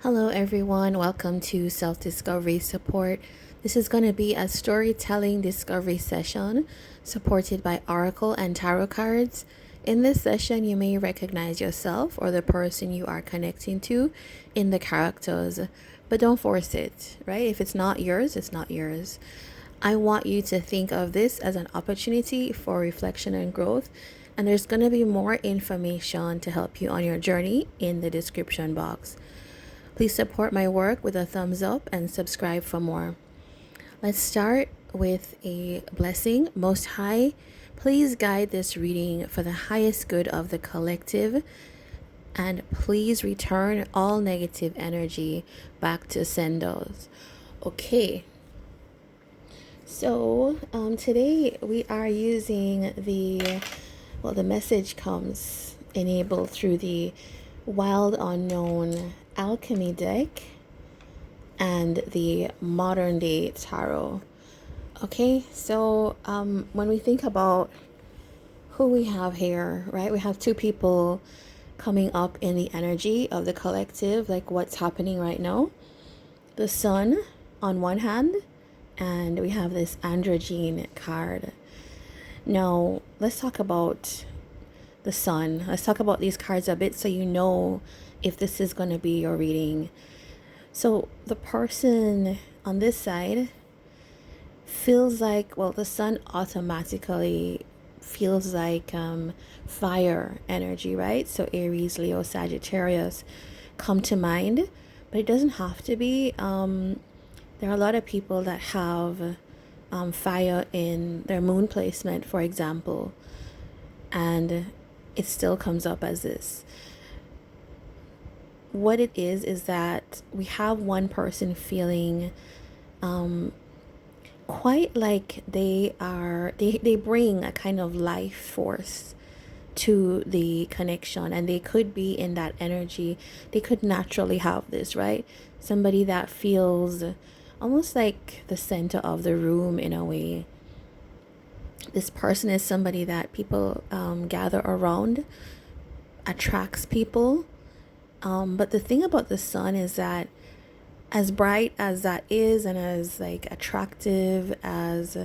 Hello, everyone. Welcome to Self Discovery Support. This is going to be a storytelling discovery session supported by Oracle and Tarot cards. In this session, you may recognize yourself or the person you are connecting to in the characters, but don't force it, right? If it's not yours, it's not yours. I want you to think of this as an opportunity for reflection and growth, and there's going to be more information to help you on your journey in the description box. Please support my work with a thumbs up and subscribe for more. Let's start with a blessing. Most High, please guide this reading for the highest good of the collective, and please return all negative energy back to senders. Okay. So today we are using the message comes enabled through the Wild Unknown Alchemy deck and the Modern Day Tarot. Okay, so when we think about who we have here, right, we have two people coming up in the energy of the collective, like what's happening right now. The Sun on one hand, and we have this androgyne card. Now, let's talk about the Sun. Let's talk about these cards a bit so you know if this is going to be your reading. So the person on this side feels like, the Sun automatically feels like fire energy, right? So Aries, Leo, Sagittarius come to mind, but it doesn't have to be. There are a lot of people that have fire in their moon placement, for example, and it still comes up as this. What it is that we have one person feeling quite like they bring a kind of life force to the connection, and they could be in that energy. They could naturally have this, right? Somebody that feels almost like the center of the room in a way. This person is somebody that people gather around, attracts people. But the thing about the Sun is that as bright as that is, and as like attractive, as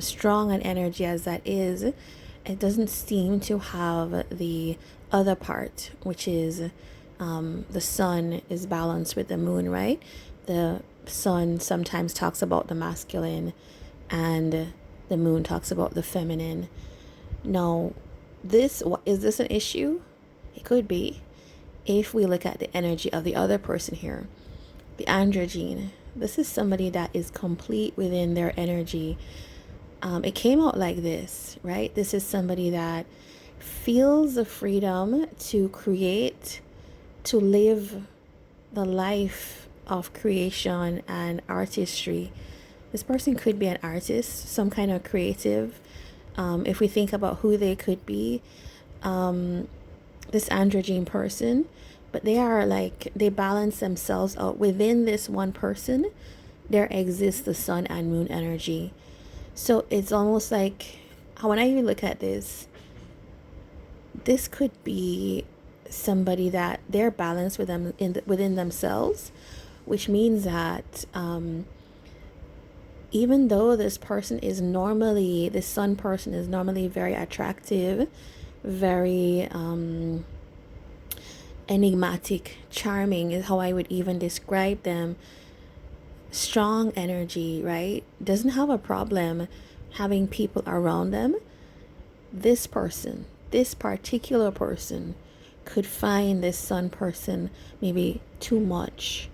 strong an energy as that is, it doesn't seem to have the other part, which is the Sun is balanced with the Moon, right? The Sun sometimes talks about the masculine, and the Moon talks about the feminine. Now, is this an issue? It could be. If we look at the energy of the other person here, the androgyne, this is somebody that is complete within their energy. It came out like this, right? This is somebody that feels the freedom to create, to live the life of creation and artistry. This person could be an artist, some kind of creative. If we think about who they could be, this androgyne person, but they balance themselves out within this one person. There exists the Sun and Moon energy. So it's almost like, when I even look at this could be somebody that they're balanced with them within themselves, which means that even though this Sun person is normally very attractive, very enigmatic, charming is how I would even describe them. Strong energy, right? Doesn't have a problem having people around them. This particular person could find this Sun person maybe too much,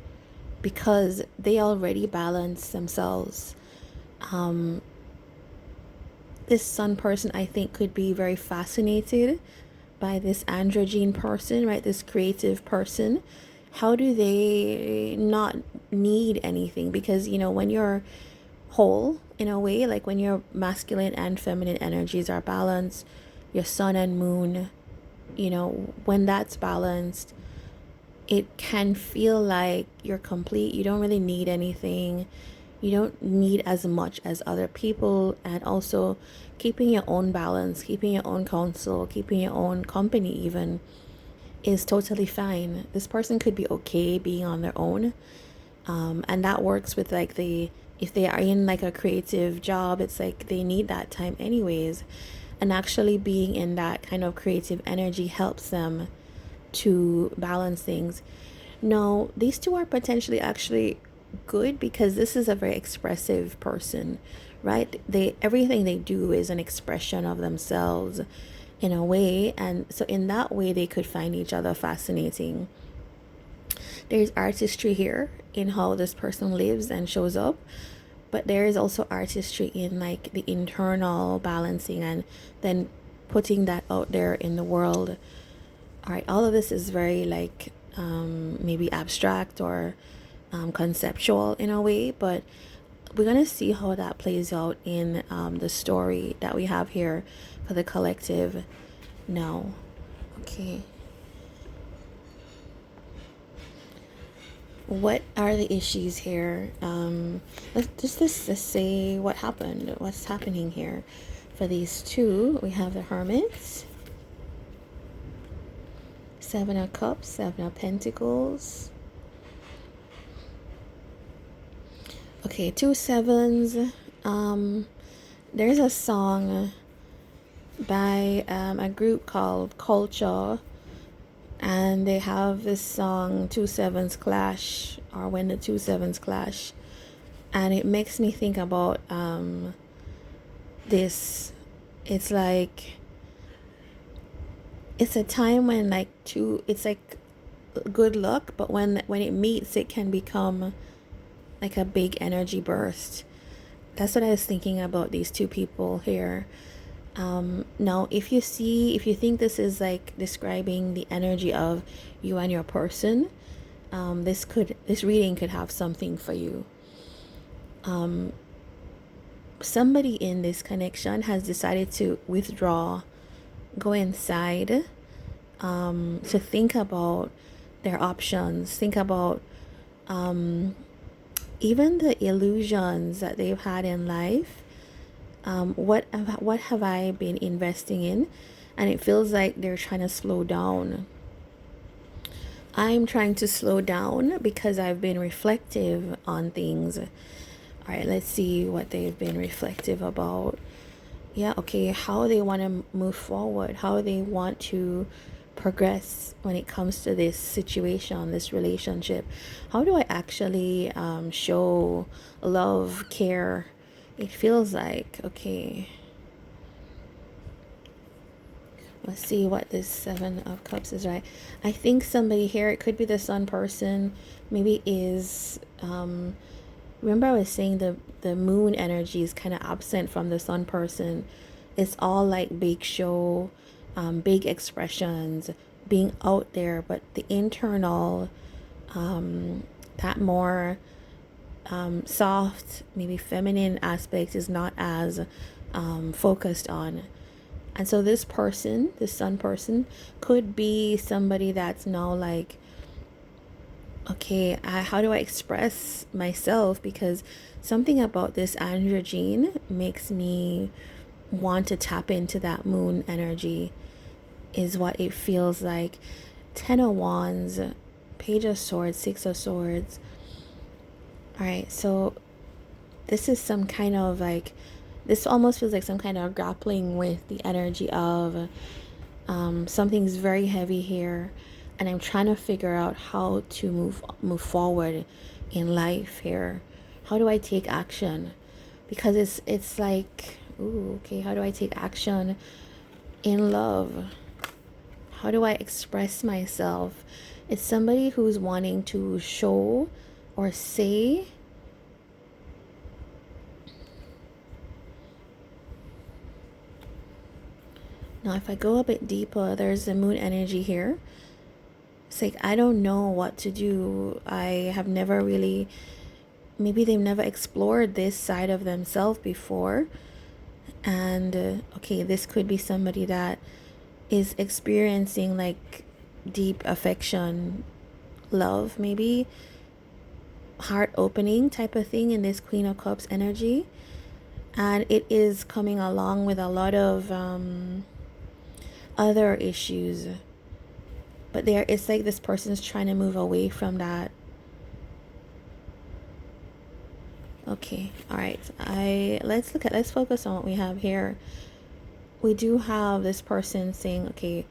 because they already balance themselves. This Sun person, I think, could be very fascinated by this androgyne person, right? This creative person. How do they not need anything? Because, when you're whole, in a way, like when your masculine and feminine energies are balanced, your Sun and Moon, when that's balanced, it can feel like you're complete. You don't really need anything. You don't need as much as other people, and also keeping your own balance, keeping your own counsel, keeping your own company even is totally fine. This person could be okay being on their own. And that works with like if they are in like a creative job, it's like they need that time anyways. And actually being in that kind of creative energy helps them to balance things. No, these two are potentially actually good because this is a very expressive person, right? They everything they do is an expression of themselves in a way, and so in that way they could find each other fascinating. There's artistry here in how this person lives and shows up, but there is also artistry in like the internal balancing and then putting that out there in the world. All right, all of this is very like maybe abstract or conceptual in a way, but we're gonna see how that plays out in the story that we have here for the collective now. Okay, what are the issues here? Let's say what happened, what's happening here for these two. We have the Hermit, Seven of Cups, Seven of Pentacles. Okay, two sevens. There's a song by a group called Culture, and they have this song Two Sevens Clash, or When the Two Sevens Clash, and it makes me think about this. It's like it's a time when like it's like good luck, but when it meets, it can become like a big energy burst. That's what I was thinking about these two people here. Now, if you think this is like describing the energy of you and your person, this reading could have something for you. Somebody in this connection has decided to withdraw, go inside, to think about their options, think about even the illusions that they've had in life. What have I been investing in? And it feels like they're trying to slow down. I'm trying to slow down because I've been reflective on things. All right, let's see what they've been reflective about. Yeah, okay, how they want to move forward, how they want to progress when it comes to this situation, this relationship. How do I actually show love, care? It feels like, okay, let's see what this Seven of Cups is, right? I think somebody here, it could be the Sun person, maybe is remember I was saying the moon energy is kind of absent from the Sun person. It's all like big show, big expressions, being out there, but the internal, that more soft, maybe feminine aspect is not as focused on. And so this person, this Sun person, could be somebody that's now like, okay, how do I express myself? Because something about this androgyne makes me want to tap into that moon energy, is what it feels like. Ten of Wands, Page of Swords, Six of Swords. All right, so this is some kind of like, this almost feels like some kind of grappling with the energy of something's very heavy here, and I'm trying to figure out how to move forward in life here. How do I take action? Because it's like, ooh, okay, how do I take action in love? How do I express myself? It's somebody who's wanting to show or say. Now, if I go a bit deeper, there's the moon energy here. It's like, I don't know what to do. I have never really, maybe they've never explored this side of themselves before. And okay, this could be somebody that is experiencing like deep affection, love, maybe heart opening type of thing in this Queen of Cups energy. And it is coming along with a lot of other issues. But it's like this person's trying to move away from that. Okay, all right. Let's focus on what we have here. We do have this person saying, okay,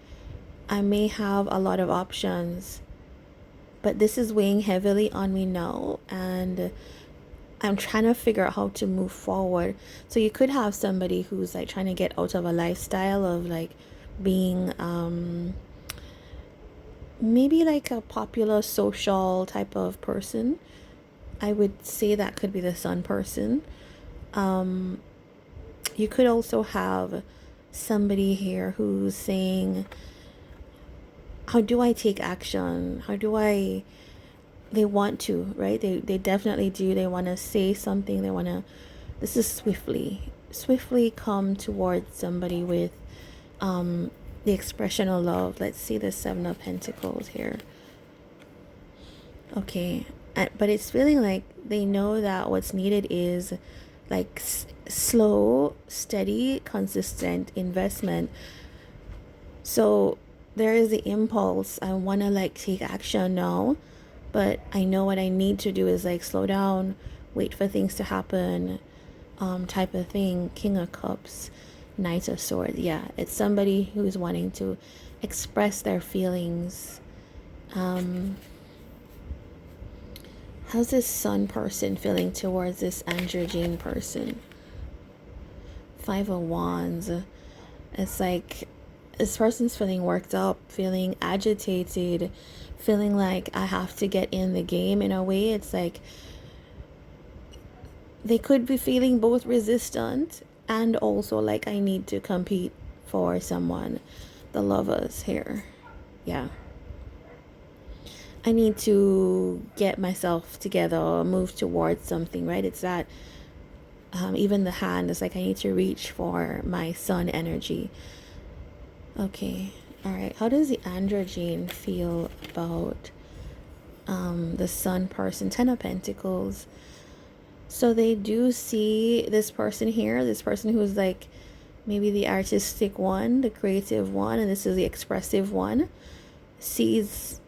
I may have a lot of options, but this is weighing heavily on me now, and I'm trying to figure out how to move forward. So you could have somebody who's like trying to get out of a lifestyle of like being maybe like a popular social type of person. I would say that could be the sun person. You could also have somebody here who's saying, how do I take action? They want to, right? They definitely do. They want to say something. This is swiftly come towards somebody with the expression of love. Let's see the Seven of Pentacles here. Okay, but it's feeling like they know that what's needed is like slow, steady, consistent investment. So there is the impulse. I want to like take action now, but I know what I need to do is like slow down, wait for things to happen, type of thing. King of Cups, Knight of Swords. Yeah, it's somebody who's wanting to express their feelings. How's this sun person feeling towards this androgyne person? Five of Wands. It's like this person's feeling worked up, feeling agitated, feeling like I have to get in the game in a way. It's like they could be feeling both resistant and also like I need to compete for someone. The Lovers here. Yeah. I need to get myself together or move towards something, right? It's that even the hand is like I need to reach for my sun energy. Okay, all right. How does the androgyne feel about the sun person? Ten of Pentacles. So they do see this person here, this person who's like maybe the artistic one, the creative one, and this is the expressive one, sees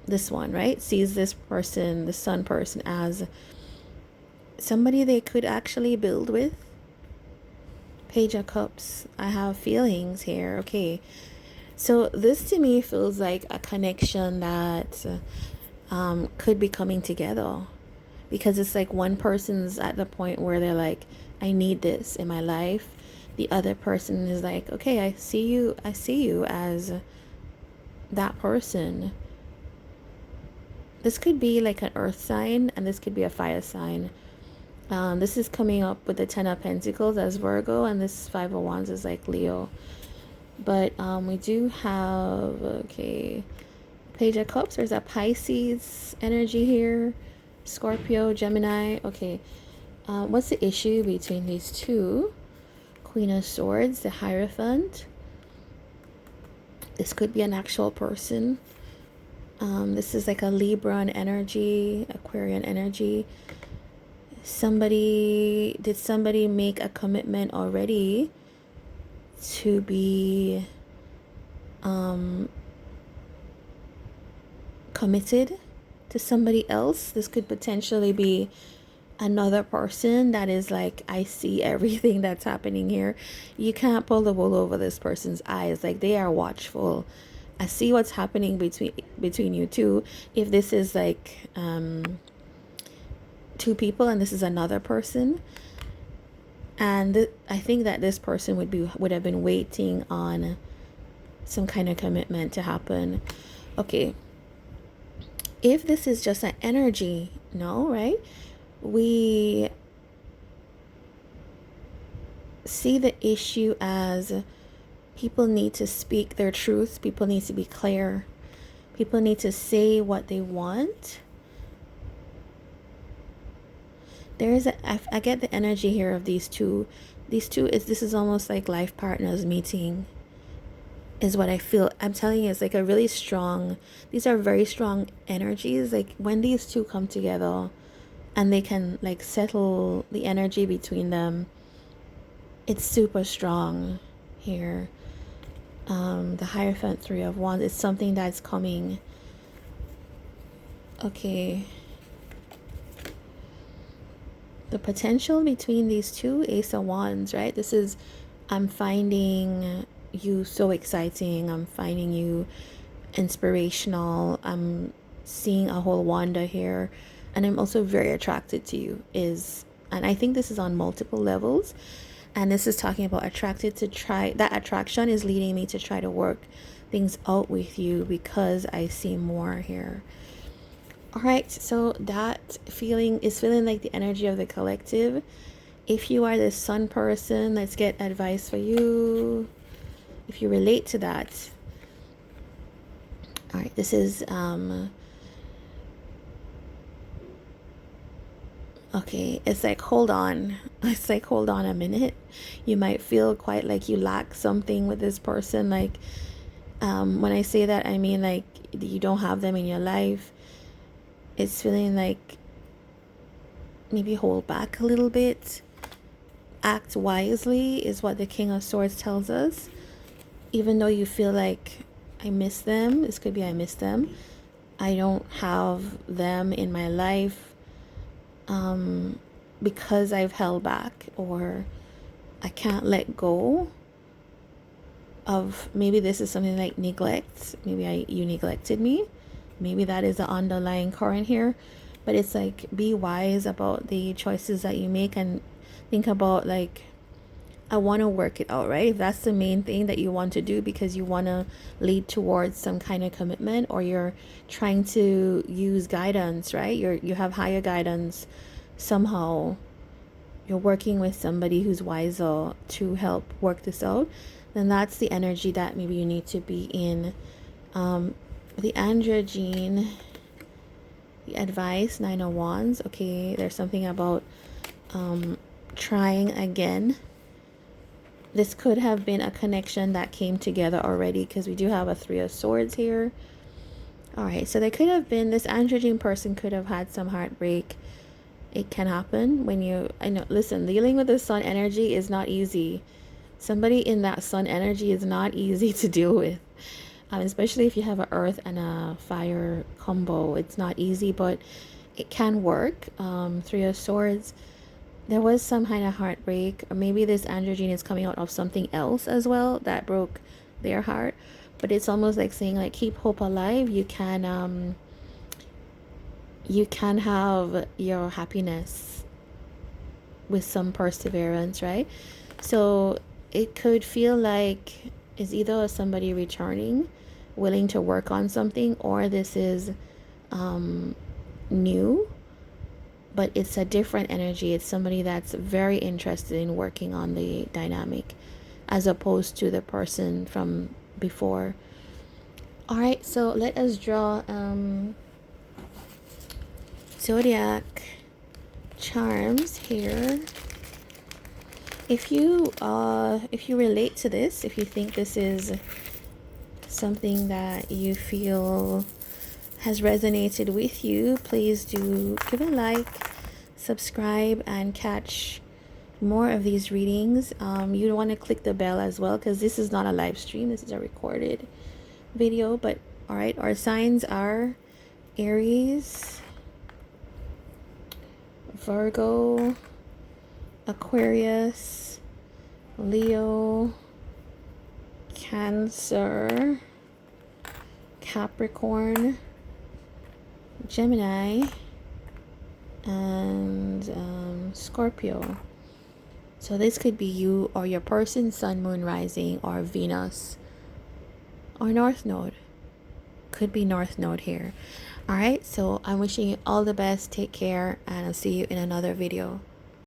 this one, right? Sees this person, the sun person, as somebody they could actually build with. Page of Cups. I have feelings here. Okay. So this to me feels like a connection that could be coming together, because it's like one person's at the point where they're like, I need this in my life. The other person is like, okay, I see you as that person. This could be like an earth sign and this could be a fire sign. This is coming up with the Ten of Pentacles as Virgo, and this Five of Wands is like Leo. But we do have, okay, Page of Cups. There's a Pisces energy here. Scorpio, Gemini. Okay. What's the issue between these two? Queen of Swords, the Hierophant. This could be an actual person. This is like a Libran energy, Aquarian energy. Did somebody make a commitment already to be committed to somebody else? This could potentially be another person that is like, I see everything that's happening here. You can't pull the wool over this person's eyes. Like, they are watchful. I see what's happening between you two. If this is like two people and this is another person, and I think that this person would have been waiting on some kind of commitment to happen. Okay, if this is just an energy, no, right? We see the issue as people need to speak their truth. People need to be clear. People need to say what they want. I get the energy here of these two. This is almost like life partners meeting, is what I feel. I'm telling you, it's like a really strong, these are very strong energies. Like when these two come together and they can like settle the energy between them, it's super strong here. The Hierophant, Three of Wands, is something that's coming. Okay. The potential between these two, Ace of Wands, right? This is, I'm finding you so exciting. I'm finding you inspirational. I'm seeing a whole Wanda here. And I'm also very attracted to you. And I think this is on multiple levels. And this is talking about attracted to try. That attraction is leading me to try to work things out with you because I see more here. All right, so that feeling is feeling like the energy of the collective. If you are the sun person, let's get advice for you. If you relate to that. All right, this is okay, it's like hold on. It's like hold on a minute. You might feel quite like you lack something with this person. Like when I say that, I mean like you don't have them in your life. It's feeling like maybe hold back a little bit. Act wisely is what the King of Swords tells us. Even though you feel like I miss them, this could be I miss them. I don't have them in my life because I've held back, or I can't let go of, maybe this is something like neglect. Maybe you neglected me. Maybe that is the underlying current here. But it's like, be wise about the choices that you make and think about like, I want to work it out, right? If that's the main thing that you want to do because you want to lead towards some kind of commitment, or you're trying to use guidance, right? You have higher guidance somehow. You're working with somebody who's wiser to help work this out. Then that's the energy that maybe you need to be in. The androgyne, the advice, Nine of Wands. Okay, there's something about trying again. This could have been a connection that came together already because we do have a Three of Swords here. All right, so there could have been, this androgyne person could have had some heartbreak. It can happen when you, I know, listen, dealing with the sun energy is not easy. Somebody in that sun energy is not easy to deal with. Especially if you have an earth and a fire combo. It's not easy, but it can work. Three of Swords. There was some kind of heartbreak, or maybe this androgyne is coming out of something else as well that broke their heart. But it's almost like saying like, keep hope alive. You can have your happiness with some perseverance, right? So it could feel like it's either somebody returning, willing to work on something, or this is new, but it's a different energy. It's somebody that's very interested in working on the dynamic as opposed to the person from before. All right, so let us draw zodiac charms here. If you relate to this, if you think this is something that you feel has resonated with you, please do give a like, subscribe, and catch more of these readings. You want to click the bell as well because this is not a live stream, this is a recorded video. But all right, our signs are Aries, Virgo, Aquarius, Leo, Cancer, Capricorn, Gemini, and Scorpio. So this could be you or your person, Sun, Moon, Rising, or Venus, or North Node. Could be North Node here. All right, so I'm wishing you all the best. Take care, and I'll see you in another video.